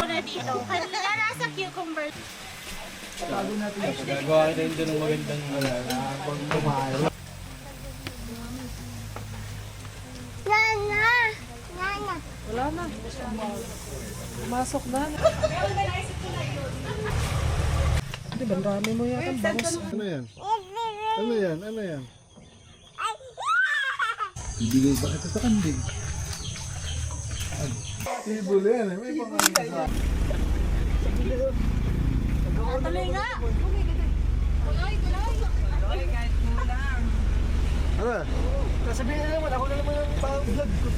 na dito. Kanina nasa cucumber. Gagawa rin doon ng magandang pag tumayo. Nana! Nana! Wala na. Masok na. Di ba, dami mo yata bangus. Ano yan? Ano yan? Ano yan? Ibigay ba kita sa kanding? Table yan eh. May pangalan. Tuloy nga! Ano? Sasabihin na naman, ako na naman ang pang-vlog ko.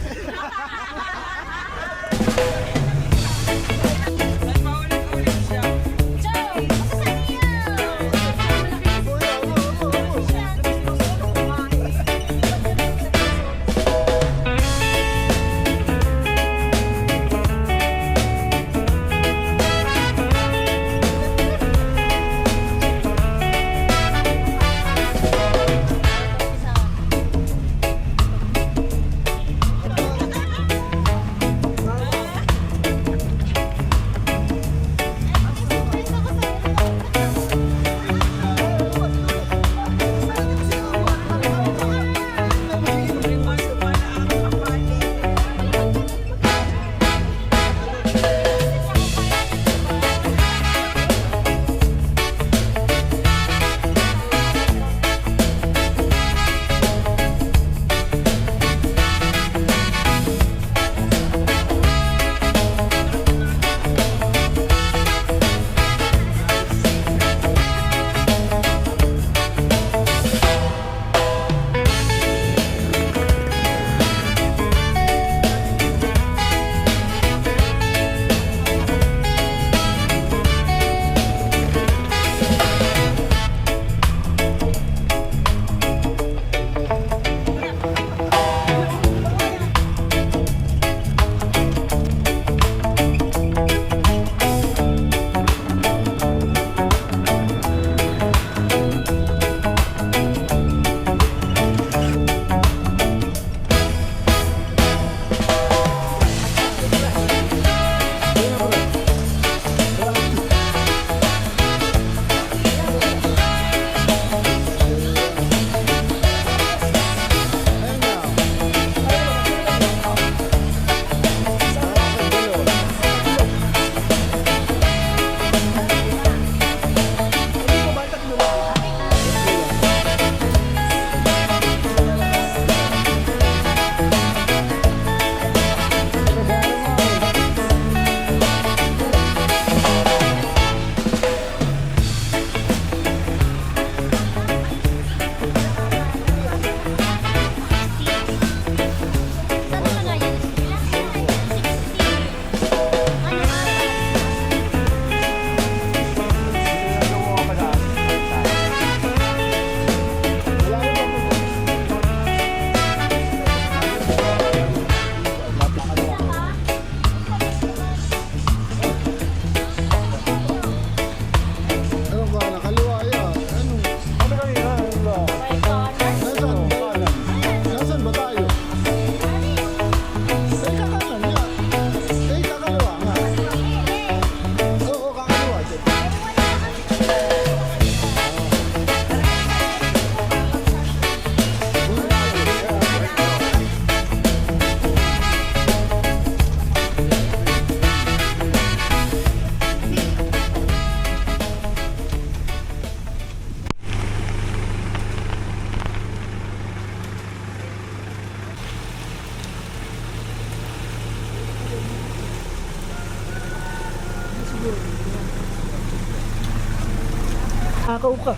Nakakaw ka.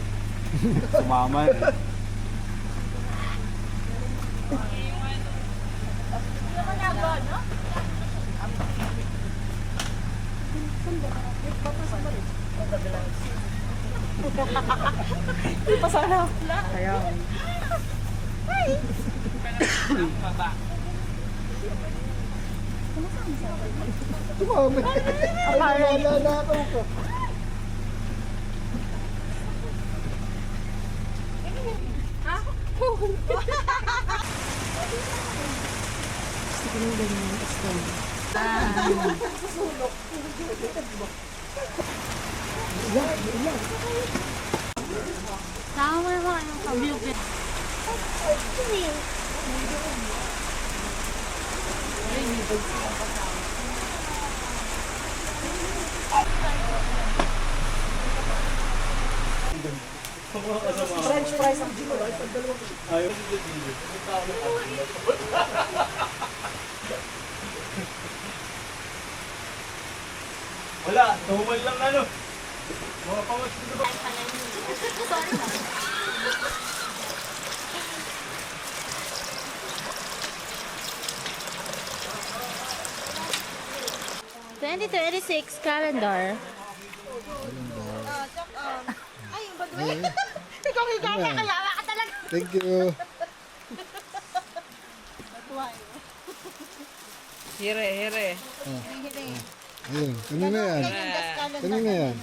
Sumama eh. Hindi pa sana. Kaya. Tumami. Ay, nanakaw ka. Tinanggal mo yung stand. Tama naman kayong pabiyugit. French fries ang dito. Ayaw. Wala, tumal lang ano. Mga pangas dito. Sorry na. 2026 calendar. Ay, yung badwe. Ikaw higaya, kaya ka talaga. Thank you. Hire, hire. Ayun, kanina yan. Kanina yan.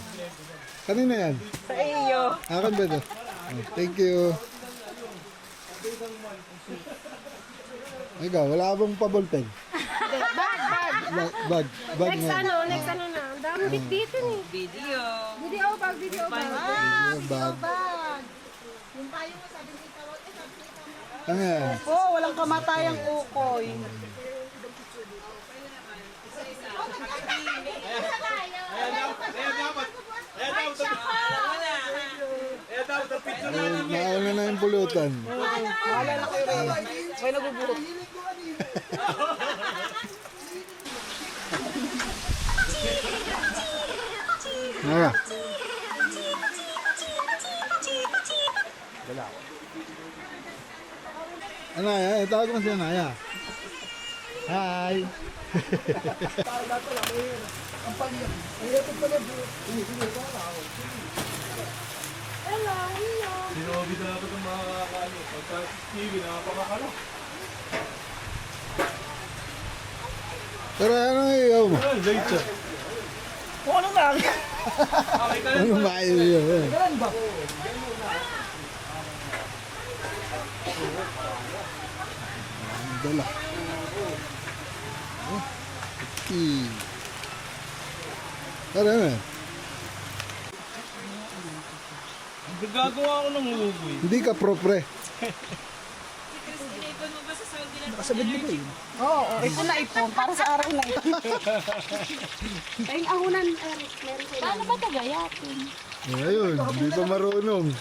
Kanina yan. Sa iyo. Akin ba ito? Oh, thank you. Ikaw, wala ka bang pa-ballpen? Bag. Bag Next nga. ano na. Ang dami bitbitin eh. Video. Video bag. Bag. Bag. Yung tayo mo sabi ni Tawag, sabi ni Tawag. Ano yan? Oh, walang kamatayang ukoy. Nauna na yung pulutan. Wala na kayo rin. May naguburot. Naya. Naya, tawag mo siya Naya. Hi. Sinobi na dapat ang mga kakano. Pagka TV, nakapakakalo. Pero ano iyo mo? Ah, late siya. Kung anong lang. Ano ba iyo? Ganun ba? Dala. Oh. Okay. Tara na. Gagawa ako ng ugoy. Hindi ka propre. Oo, ito na ipon. Para sa araw na ito. Ay, ahunan, Eric. Meron sila. Paano ba tagayatin? Ayun, hindi pa marunong.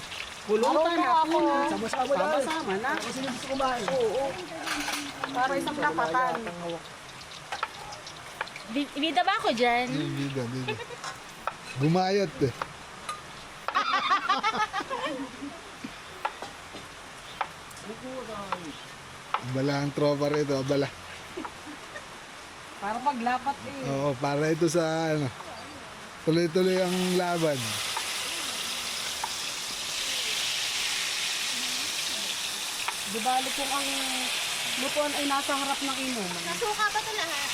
Pulutan na ako. Sama-sama na. Kasi gusto kumain. Oo. Para isang tapatan. Ibida ba ako dyan? Hindi. Gumayat eh. Abala ang tropa rito, abala. Para paglapat eh. Oo, para ito sa ano. Tuloy-tuloy ang laban. Di bali kung ang lutuan ay nasa harap ng inuman. Nasuka ba ito lahat?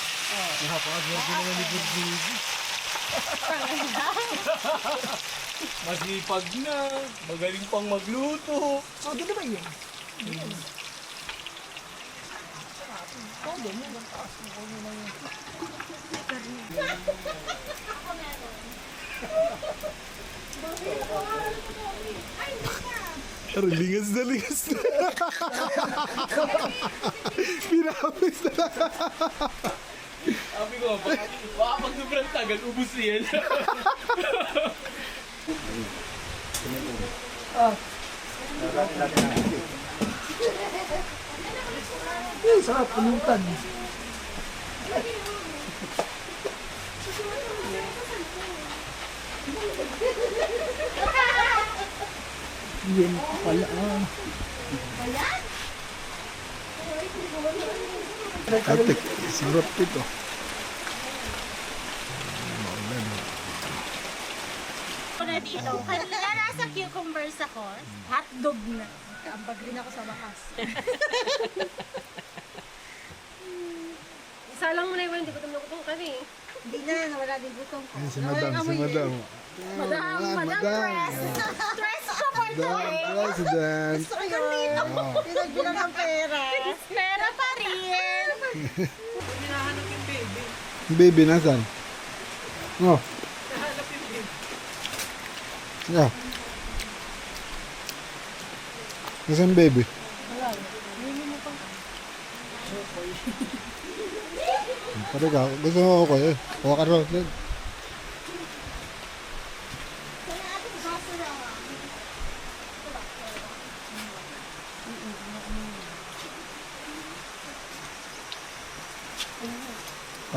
Masipag na. Magaling pang magluto. Oh, di ba yun? Pero lingas na. Pinapis na. Sabi ko, baka pag sobrang tagal, ubus yan. Sarap, pulutan. Yan pala. Atik, sarap ito. Ako na dito. Kanina nasa cucumbers ako. Hotdog na. Ambag rin ako sa bakas. Isa lang mo na yun, hindi ko tumulong kasi. Hindi na, nawala din gutom ko. Ay, si Madam. Madam Press. Stress ko for today. President. Gusto ko yun dito. Pinagbilang ng pera. Pera pa rin. Hinahanap yung baby. Baby, nasan? Oh. Hinahanap yung baby. Yeah. Nasan baby? Pare ka, gusto mo ako eh. Huwag ka rin.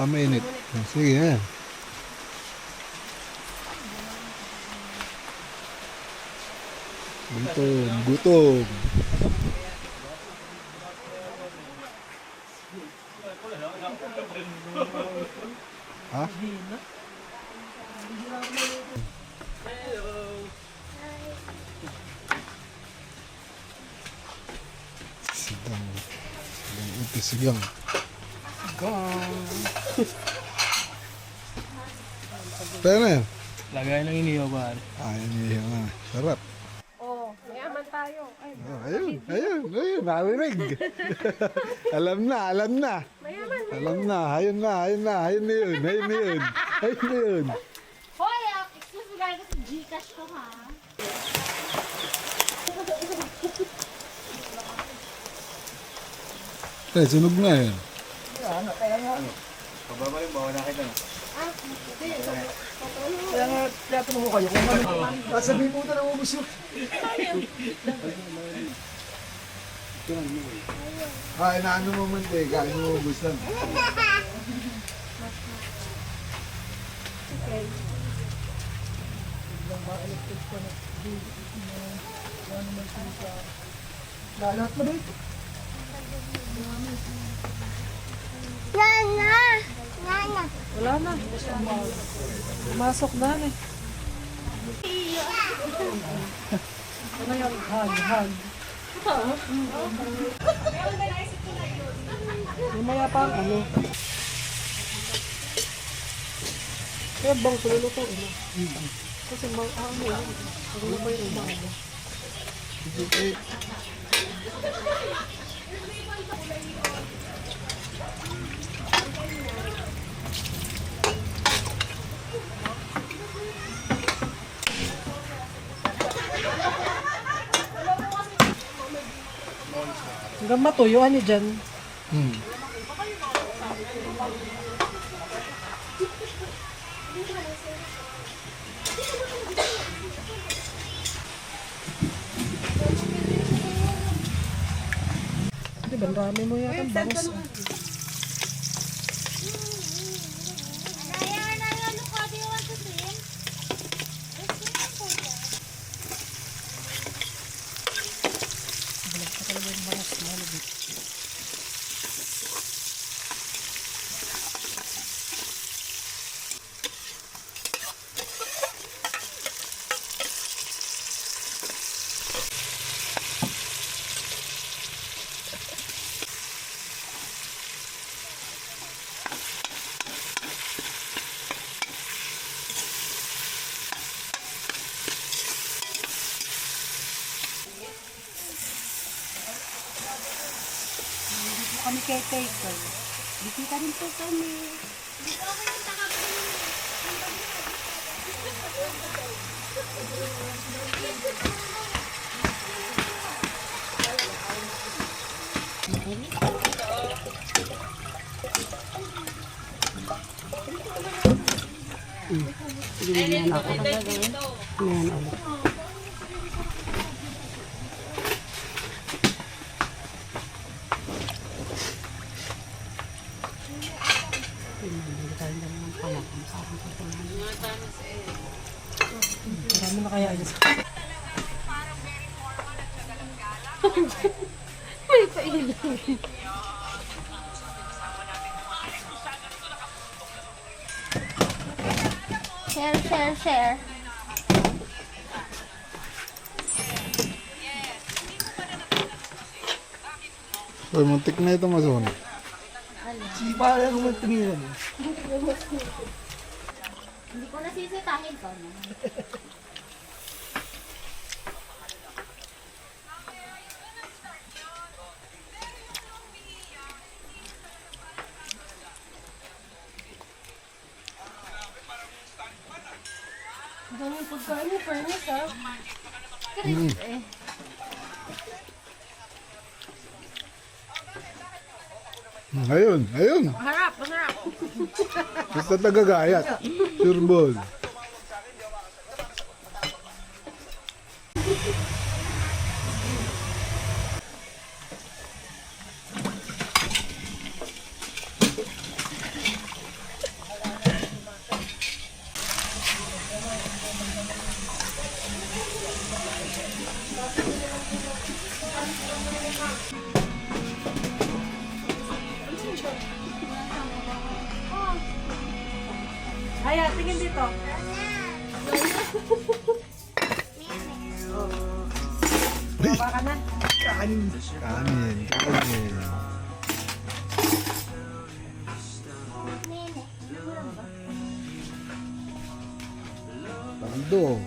Mainit. Sige yan. Gutom, gutom. Ha? Sigang. Sigang uti, sigang. Tayo na yan. Lagay ng inihaw ba? Inihaw na. Sarap. Oh, mayaman tayo. Ay, Ayun, narinig. Alam na. Alam na, ayun na yun. Hoy, excuse me, guys, kasi Gcash ko ha. Sunog na yan. Pababa yung bawa na kita. Kaya nga, tinatanong ko kayo kung ano. Sasabihin po na ubus yun. Inaano mo man eh, kain mo ubus lang. Lahat mo din. wala na. Pumasok na eh. Ano yung hag? Mamaya pa ang ano. Kaya bang sululuto ina? Kasi ano yun? Ano na ba yung umaga? Hanggang matuyuan niyo dyan. Diba, ang dami mo yata ang bangus. Look, what do you want to see? Balag pa talaga yung bangus. Malabit. Kami caretaker. Bisita rin po kami. Ganyan ako. Ganyan ako. Marami na kaya ayos. May pailan. Share. Uy, muntik na ito masunog. Sipa lang kung tumingin. Hindi ko nasisitahin ko. Ano, fairness ha? Ayun, ayun. Masarap, masarap. Basta tagagayat. Surbol. Ay, tingin dito. Baba ka na. Kanin, kanin. Kaldo.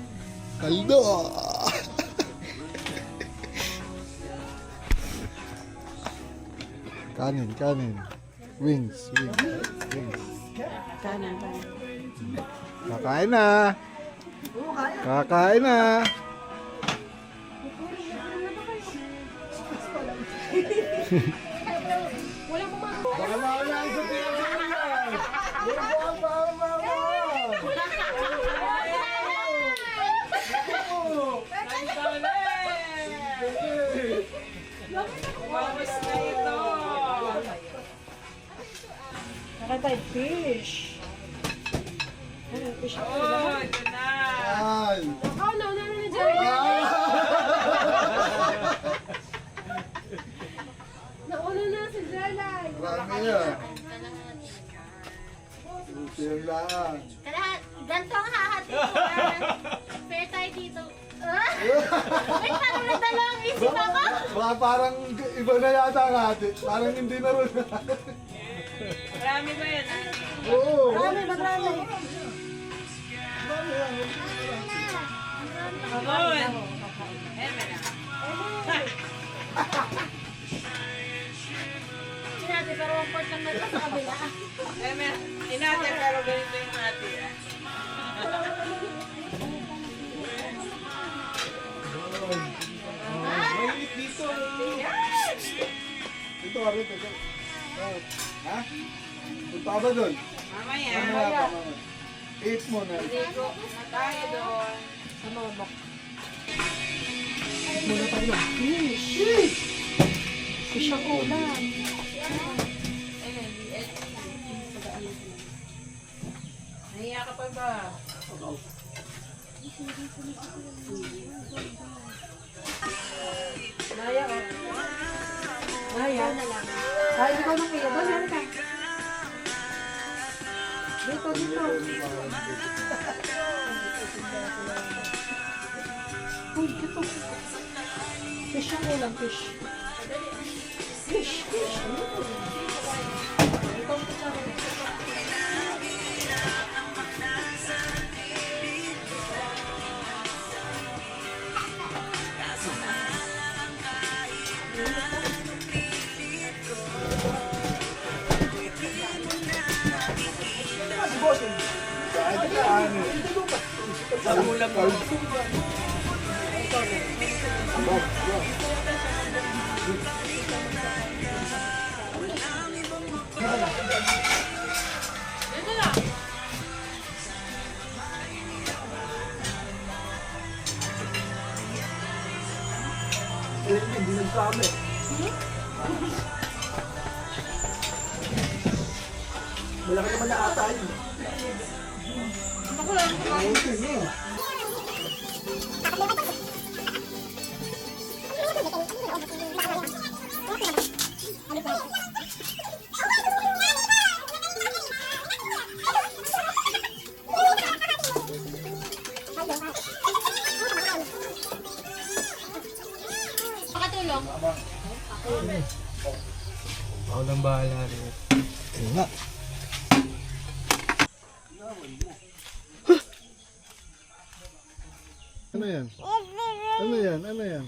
Kaldo. Kanin, kanin. Wings, wings, wings. Kanan, kanan. Kakain na. Kakain na. Baka maulan sa Pilipinas. Buwan pa ang mama. Nakatay fish. Ano, fish ako lahat. Yan. Oh, nauna na dyan. Nauna na si Jelay. Marami yan. Yan lang. Ganito ang hahati ko. Fair tayo dito. Wait, parang nagdalawang isip ako. Baka parang iba na yata ang ate. Parang hindi na rin. Marami ba yan? Oo. Marami, marami. Abon. Sinabi, pero 1/4 lang nagpa sa kabila. Inate, pero ganito yung ate. Mainit dito. Ito ka rin. Ito. Ha? Punta ka ba doon? Mamaya. Mamaya. Eat mo na. Ligo na tayo doon. Sa Monok. Muna tayo. Fish! Fish ang ulan. Nahiya ka pa ba? Naya ka? Naya? Ay, ikaw nang iya. Doon, yan ka. Dito, dito. Uy, dito. Fish ang ulan, fish. Fish, fish. Ito ang kutsara. Hindi nagsabi. Malaki naman na ata yun. Ako lang. Pakatulong. Ako nang bahala rin. Ayun nga. Ano yan? Ano yan? Ano yan?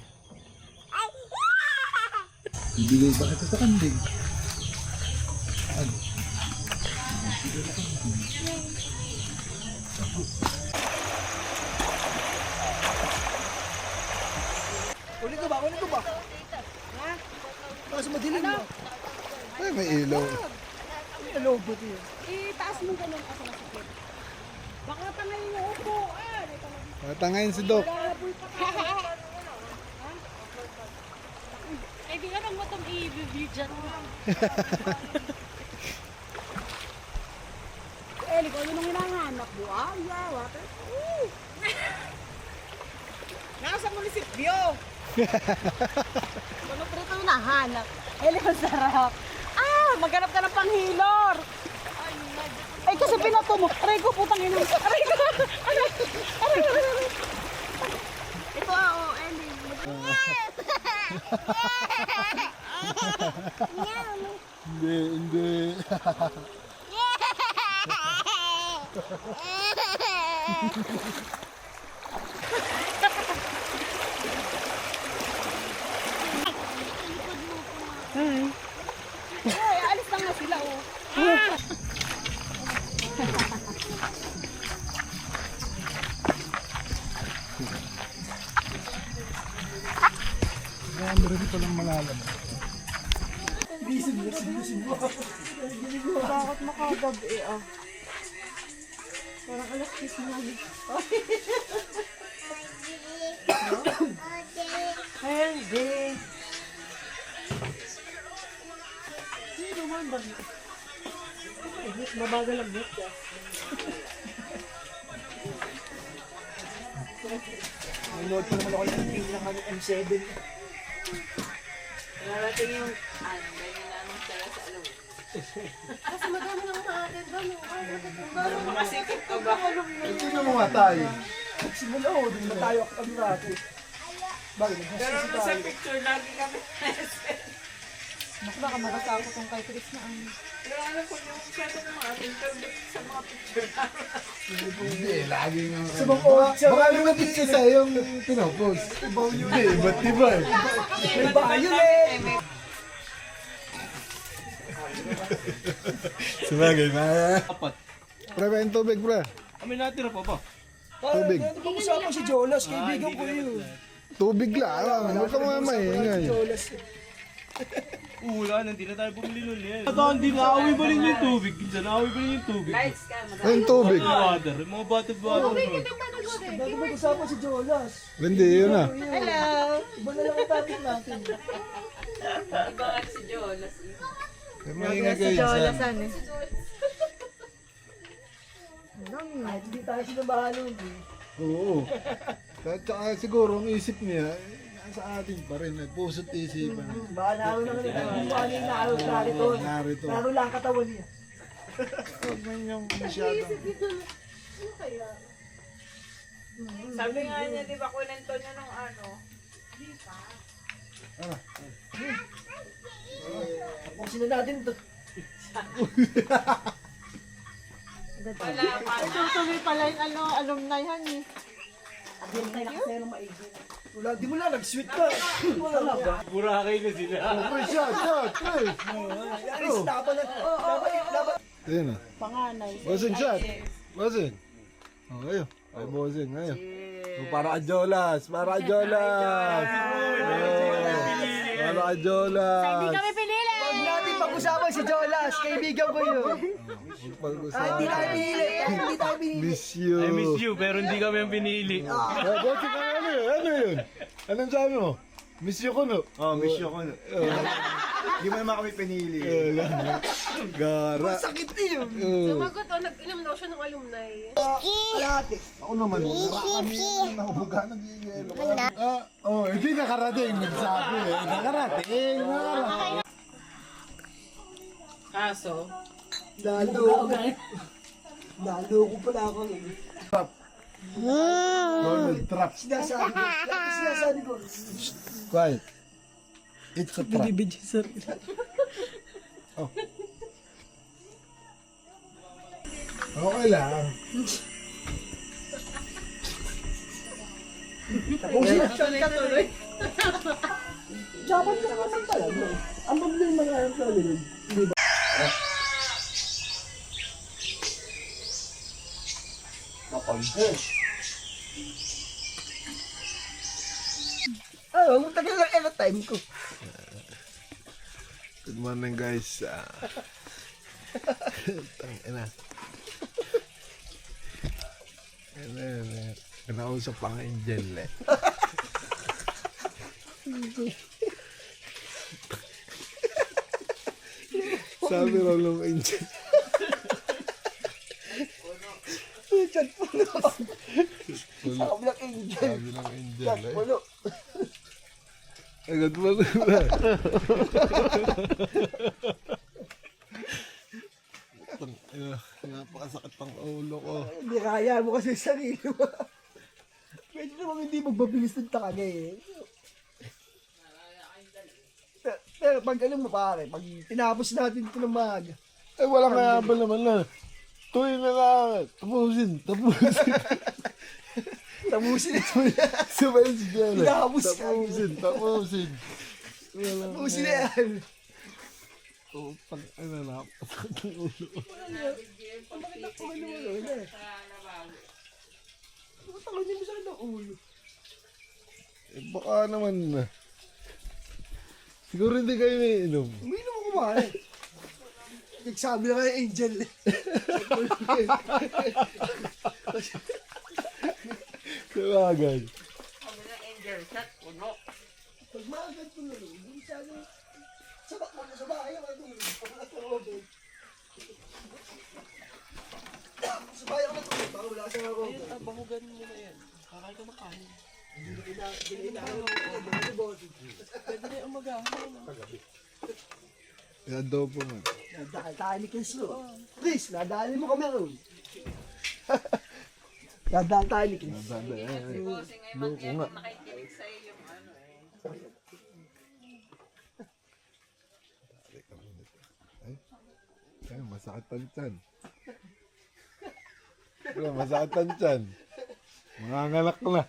Ibigay ba ito sa kambing? Ano? Tapos madilim mo. Ay, may ilaw. Hello, buti yun. Itaas mo ganun ako masakit. Baka tangayin yung upo. Patangayin si Doc. Ay, di ka nang matang i-review dyan. Eli, kung ano nung hinahanap mo? Water. Nasa munisipyo. Ano pa ito hinahanap? Eli, ang sarap. Maghanap ka ng panghilor. Ay, kasi pinato mo. Aray ko, putang ina. Aray ko. Aray. Ito Eli. Hindi. Ay, alis na nga sila, Meron palang malalam. Bakit makagabi, Parang alas 10 na. Hindi. Hindi naman ba? Mabagal ang net ka. Nanood ko naman ako ng video ng M7. Narating yung, ganyan na anong sila sa alaw. Kasi madami nang maatin doon. Masikip ka ba? Tingnan mo nga tayo. Simula o, din na tayo kami natin. Bakit? Pero Nagsisit sa tayo. picture lagi kami. Naku, baka magasako tong kay Chris na ano. Pero alam ko yung kwento ng mga internet sa mga picture Hindi, lagi nga. Baka naman isa yung pinopost. Hindi, iba't iba eh. may violet. Sabagay, Apat. Pre, may tubig, pre. Kami natira pa ba? Tubig. Hindi ko usapan si Jolas, kaibigan ko yun. Tubig lang. Huwag ka mga maingay. Jolas. Wala, hindi na tayo bumili nun yan. Ito, hindi naawi pa rin yung tubig. Minsan naawi pa rin yung tubig. lights ka. Yung tubig. Water, yung mga bottled water. Bago mag-usapan si Jolas. Hindi, yun na. Hello! Iba na lang ang topic natin. Iba nga si Jolas. Maingay kayo dyan. Kahit hindi tayo sinabahan nun. Oo. Tsaka siguro ang isip niya, nasa atin pa rin. Puso't isipan. Baka naroon naman ito. Baka na inaaraw narito. Narito. Naroon lang ang katawan niya. Huwag man yung masyadong... Sabi nga niya, di ba kunento niya nung ano? Tapusin na natin ito. Wala pa. Tuloy pala yung alumni han eh. Hindi tayo nakasaya ng maigi. Wala, di mo lang, nag-sweet ka. Wala lang ba? Burakay na sila. Pre, shot, pre. Yari, sinapan na. Laban. Ayun na. Panganay. Bossing shot. Bossing. Oh, ayo. Ay, bossing. Ayo. Oh, para ka Jolas. Para ka Jolas. Para ka Jolas. Hindi kami pinili! Huwag natin pag-usapan si Jolas. Kaibigan ko yun. Hindi tayo pinili. Hindi tayo pinili. Miss you. I miss you, pero hindi kami ang pinili. Bossing, ano yun? Ano yun? Anong sabi mo? Miss you ko, no? Oh, miss you ko. Hindi mo naman kami pinili. Gara. Sakit yun. Sumagot o, nag-inom daw siya ng alumni. Alate. Ako naman, kami nahubuga nag-iiyelo. Hindi nakarating. Nagsabi eh. Nakarating. Kaso, Lalo ko pala ako. Donald Trump. Sinasabi ko. Lagi sinasabi ko. Quiet. It's a trap. Oh. Okay lang. tuloy ka tuloy. Japan ka naman talaga. Ang problema nga yung talaga. Hindi ba? Tagal lang na time ko. Good morning guys. Tangina. Kinausap ang angel eh. Sabi raw ng angel. Chat puno. Sabi ng angel. Sabi ng angel Chat eh. puno. Good morning na. Tangina. Napakasakit ang ulo ko. Hindi kaya mo kasi sarili mo. Medyo naman hindi magbabilis ng taka eh. Pero pag alam mo pare, pag tinapos natin ito ng maaga, Eh wala kaya ba naman na. Tuloy na lang. Tapusin. tapusin ito na. Sabay si Jella. Tinapos ka. Tapusin. Tapusin na yan. Oh, pag ano na. Pasakit ang ulo ko. Bakit ako maluwalo na eh? Bakit ako hindi mo sakit ang ulo? Eh baka naman na. Siguro hindi kayo naiinom. Uminom ako pare. Nagsabi na kayo angel eh. Sabagay. Pag maagat ko na rin, hindi masyado. Sa bahay ako natulog. Pag natulog. Sa bahay ako natulog. Baka wala sa ako. Bahugan mo na yan. Kakal ka makain. Pwede Pwede na yung umagahan. Adobo man. nadahal tayo ni Keslo. Please, nadali mo kami ron. Nadahal tayo ni Keslo. Loko nga. Ay, masakit ang tiyan. Masakit ang tiyan. Mangangalak na.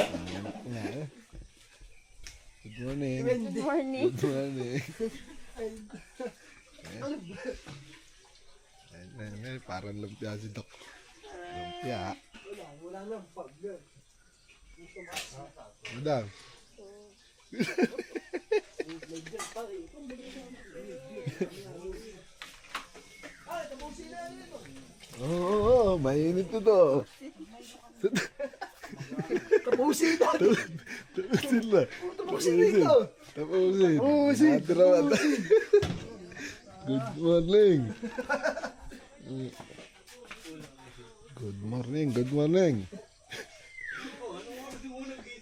Mangangalak na eh. Good morning. Good morning. Good morning. Ay, parang lumpia si Doc. Lumpia. Wala nang pag. Madam. Oo, mainit ito. Tapusin natin. Tapusin na. Tapusin ito. Tapusin. Tapusin. Natirawan. Good morning. Good morning, good morning.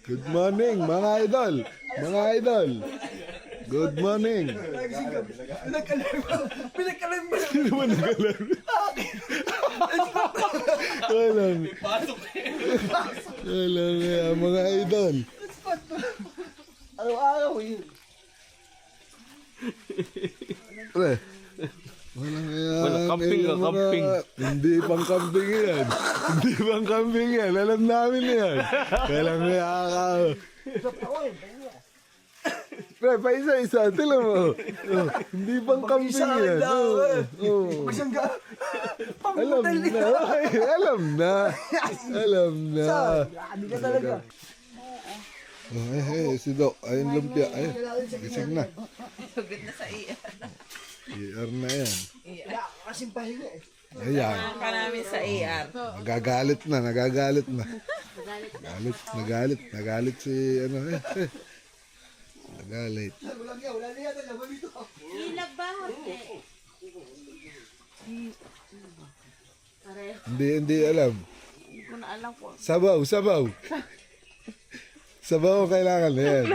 Good morning, mga idol. Mga idol. Good morning. Pinagkalim mo. Sino ba nag-alarm? Walang. Walang mga idol. Araw-araw yun. Pre. Walang Walang camping ka, camping. Hindi pang camping yan. Hindi pang camping yan. Alam namin yan. Walang ka. Pre, pa isa-isa. Tila mo. Oh, hindi pang camping yan. Oh. Alam na. Okay, alam na. Alam na. Hindi ka talaga. Oh, si Doc. Ayun lumpia. Ayun. Gising na. Sugod na sa iya. ER na yan. Wala ka kasing pahinga eh. Ayan. Pa namin sa ER. Nagagalit na. Nagagalit si ano eh. Nagalit. Wala na yata naman dito. Ilag ba? Pareho. Hindi alam. Hindi ko na alam po. Sabaw. Sabaw ang kailangan na yan.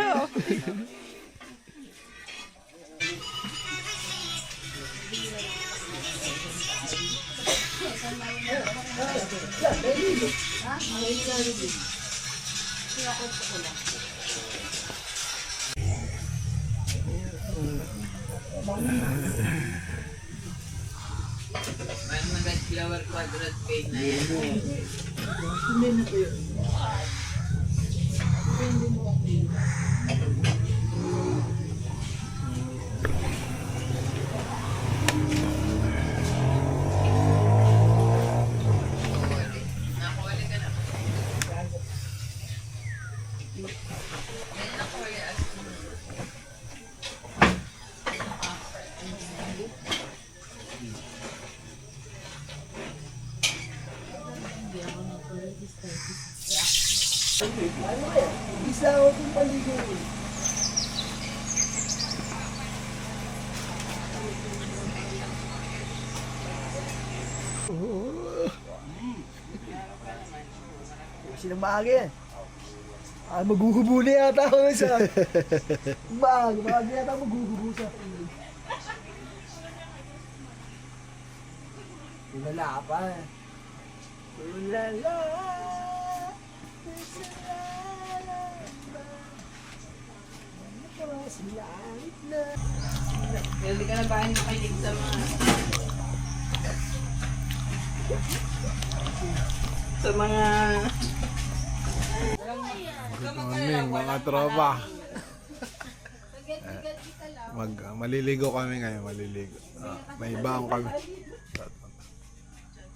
Flower quadrant paint na yan. Isa ako kung paligo. Kasi nang maaga yan. Ah, maghuhubo na yata ako sa... maaga yata maghuhubo sa... Ulala pa. Ulala. Hindi ka na ba nakinig sa mga Morning mga tropa. Maliligo kami ngayon, maliligo. May baong kami.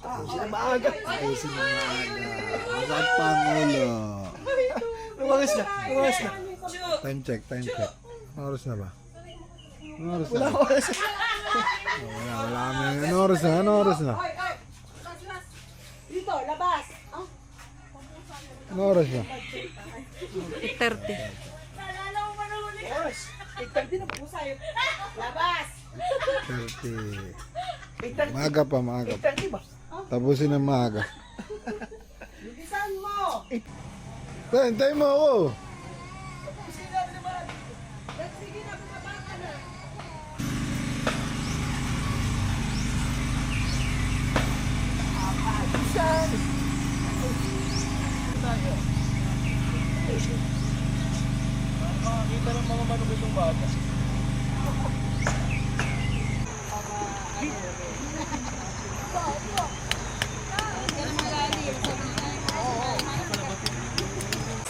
Sila maaga. Ayusin mo maaga. Masakit pa ang ulo. Lumangas na. Time check. Anong oras na ba? Anong oras na? Wala oras. Wala kami. Anong oras na? Dito, labas. Anong oras na? 30. Naalala mo pa naman eh. Oras. 8:30 na po sa'yo. Labas. 30. Maaga pa. 8:30 ba? Tapusin ng maaga. Bilisan mo. Hintay mo ako. Sige na, bumaba ka na. Makakita ng mga manok itong bata.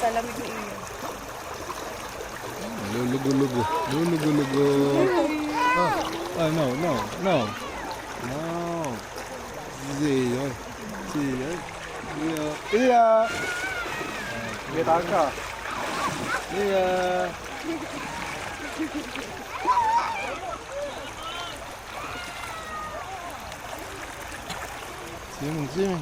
Sa lamig ng iyo. Lulugo-lugo. No. Siya. Gitaan ka. Swimming.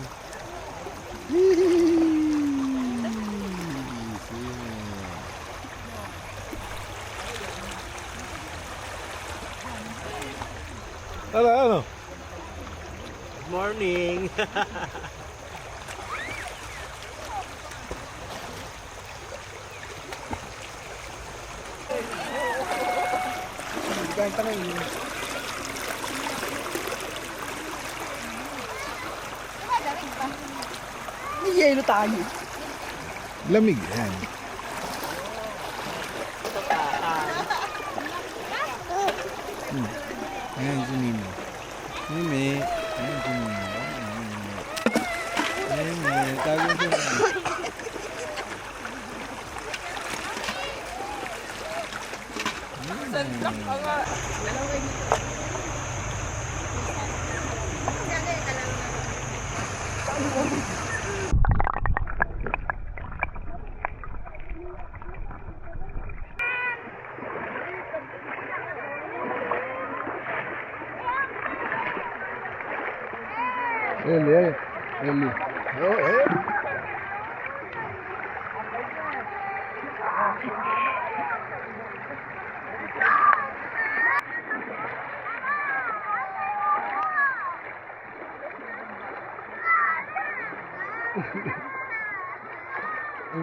Ano? Good morning. Ganta na yun. May yelo tayo. Lamig yan. Ayan si Mimi. Ayan si Mimi. Tago si Mimi. Eli.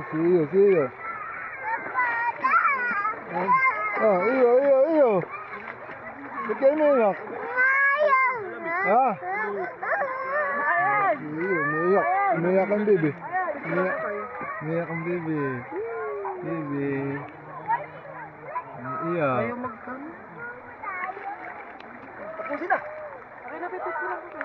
See you. Iyo. Ba't kayo naiyak? Ha? Umiyak ang baby. Umiyak ang baby. Iyak. Tapusin na. Okay na, pipicture lang ko.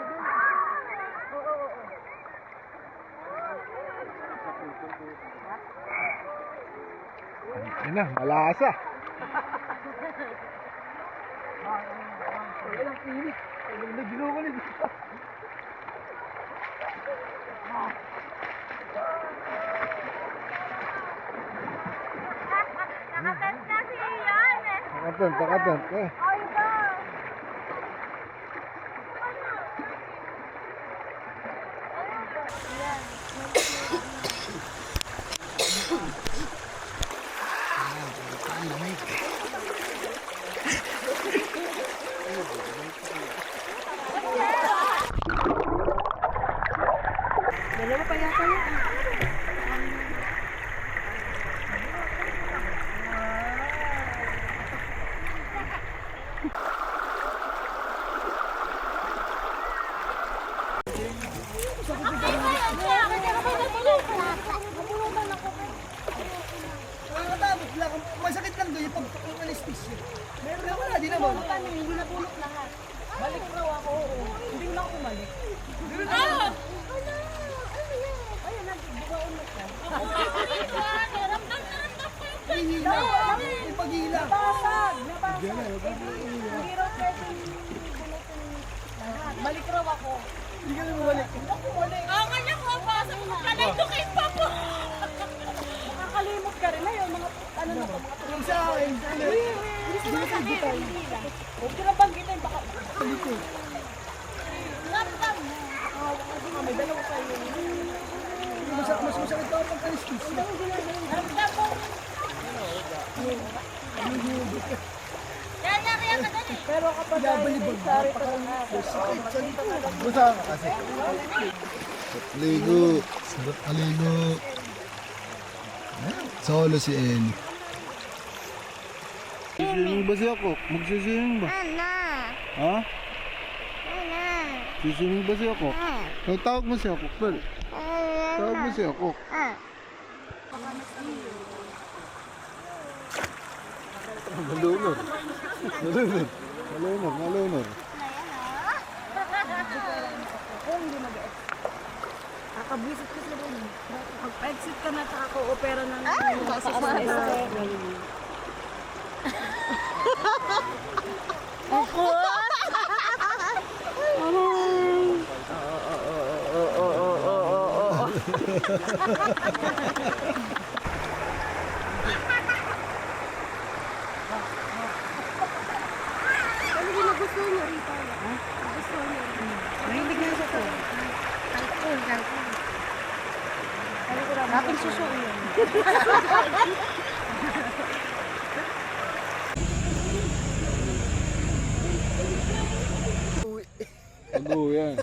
Ayun na, malasa. Walang pilit. Nagilo ko ulit. Nakatent kasi yan eh. Nakatent. Ay, ba? Dalawa pa yata yun. Nakakatakot lang. Masakit lang doon yung pag-anesthesia. Meron na wala, di naman. Hindi na pulot lahat. Balik raw ako, oo. Hindi na ako umalik. Ayun, nagbubaon na siya. Pahila. May paghila. Nabasag! Hindi raw pwede pulutin lahat. Balik raw ako. Hindi ka na bumalik. Nakakalimot ka rin. Ayun, mga ano na ba? Yung sa akin, Hindi sumasakit. Huwag ka na banggitin. Baka may dalawa kayo. mas masakit pa ang pag-anesthesia. Pero kapag sorry pa rin ako. Basta ka kasi. Ligo. Sarap aligo. Solo si Ellie. Siswimming ba siya, Kok? Magsiswimming ba? Ha? Siswimming ba siya, Kok? Tawag mo siya, Kok. Well, tawag mo siya, Kok. Malunor. Malunor. Malunor. Malunor. Kakabwisit ka sa rin. Pag-exit ka na, kaka-opera ng paama. Ano yung nagusto niyo rito? Nagusto niyo? Mahilig na siya to. Kalkun. Akin suso yun. Pag-uwi yan.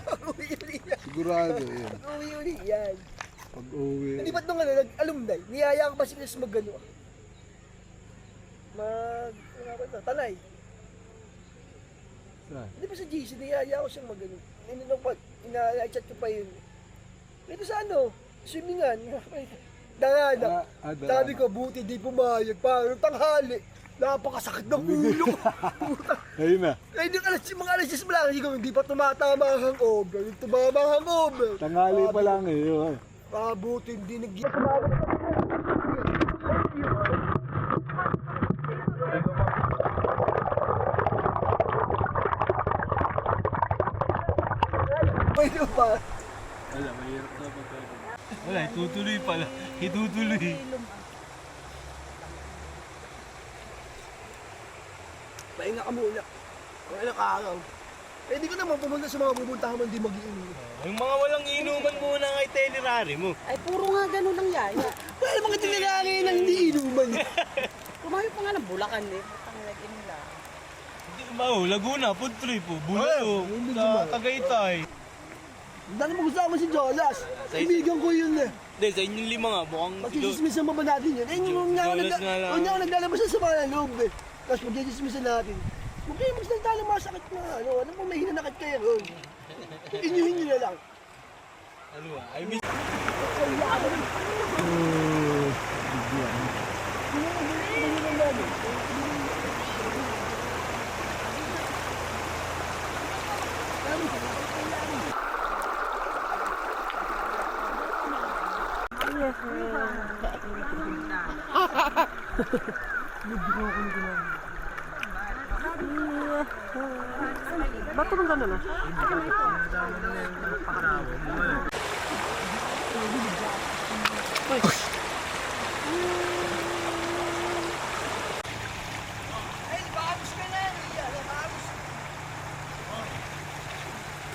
Sigurado yan. Uwi-uli yan. Pag-uwi. Hindi ba't nung alumni, niyaya ka ba sila mag-ano? Tanay. Saan? Hindi ba sa GC, niyaya ko siyang mag-ano? Ina-chat ko pa yun. Ito sa ano, swimingan. Dangana. Sabi ko, buti di pumayag. Parang tanghali. Napakasakit ng ulo. Ayun na. Ay, mga alas 10 lang. Hindi pa tumatama ang hangover. Yung tumama ang hangover. Tanghali pa lang eh. Yun. Buti hindi nag Pwede pa. Wala, mahirap na pagkakas. Wala, itutuloy pala. Itutuloy. Pahinga ka muna. Wala ka araw. Pwede ko naman pumunta sa mga pupuntahan mo hindi mag-iinom. Yung mga walang inuman muna nga itinerary mo. Ay, puro nga ganun ang yaya. Wala mga tinilari na hindi inuman. Kumayo pa nga ng Bulacan eh. Pangilagin nila. Hindi ba, Laguna, food trip po. Bulalo, sa Tagaytay. Dahil mo gusto si Jolas. Kaibigan ko yun eh. Hindi, sa inyong lima nga, mukhang Pag-sismisan pa ba natin yun? Eh, yung nga ako naglalabas sa sama ng loob eh. Tapos pag-sismisan natin. Huwag kayo magsalita ng masakit na ano. Alam mo, may hinanakit kayo ron. Inyuhin nyo na lang. ano ba, I miss... Ba't tumang gano'n ah? Ay, bagus ka na.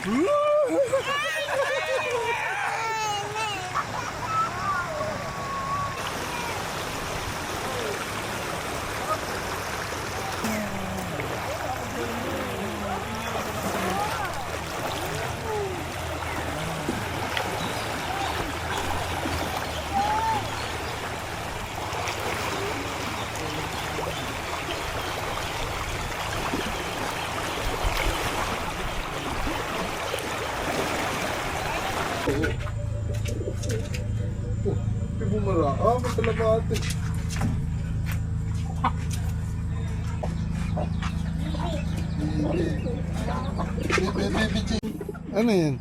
Bagus. ate. Ano yan?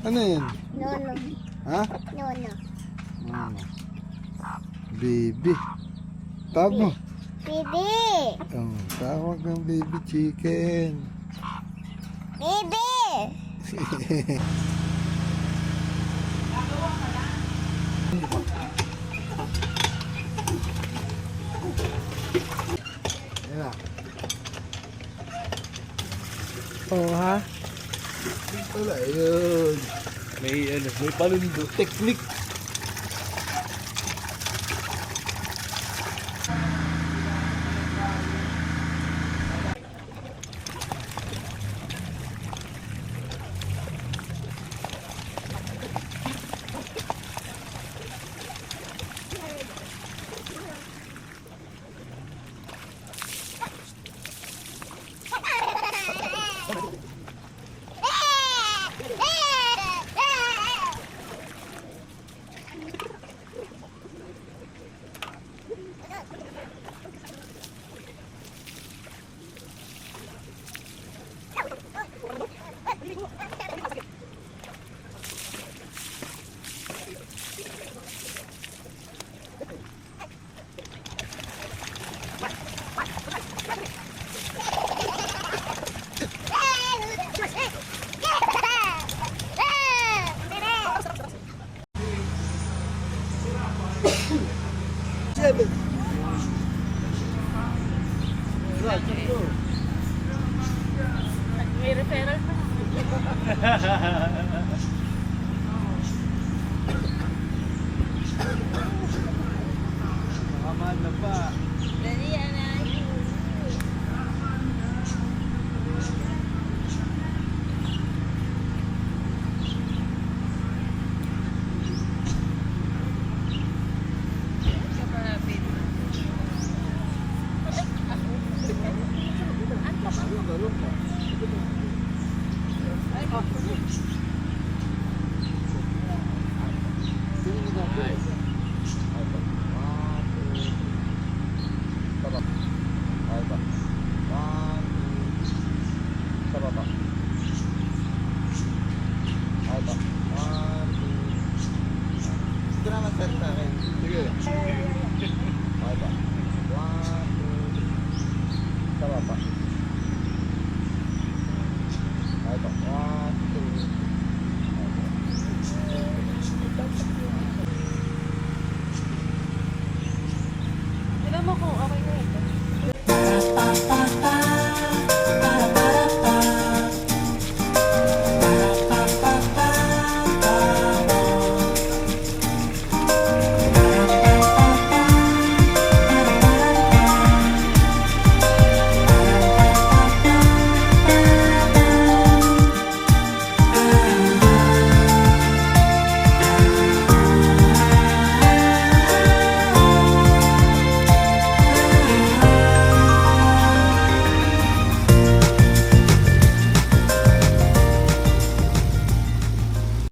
Ano yan? Nono. Ha? Nono. Ano? Baby. Tawag mo. Bibi! Oh, tawag ng baby chicken. Bibi! Yan na. Oh, ha? Wala yun. May palundo. Technique. Seven. May referral pa.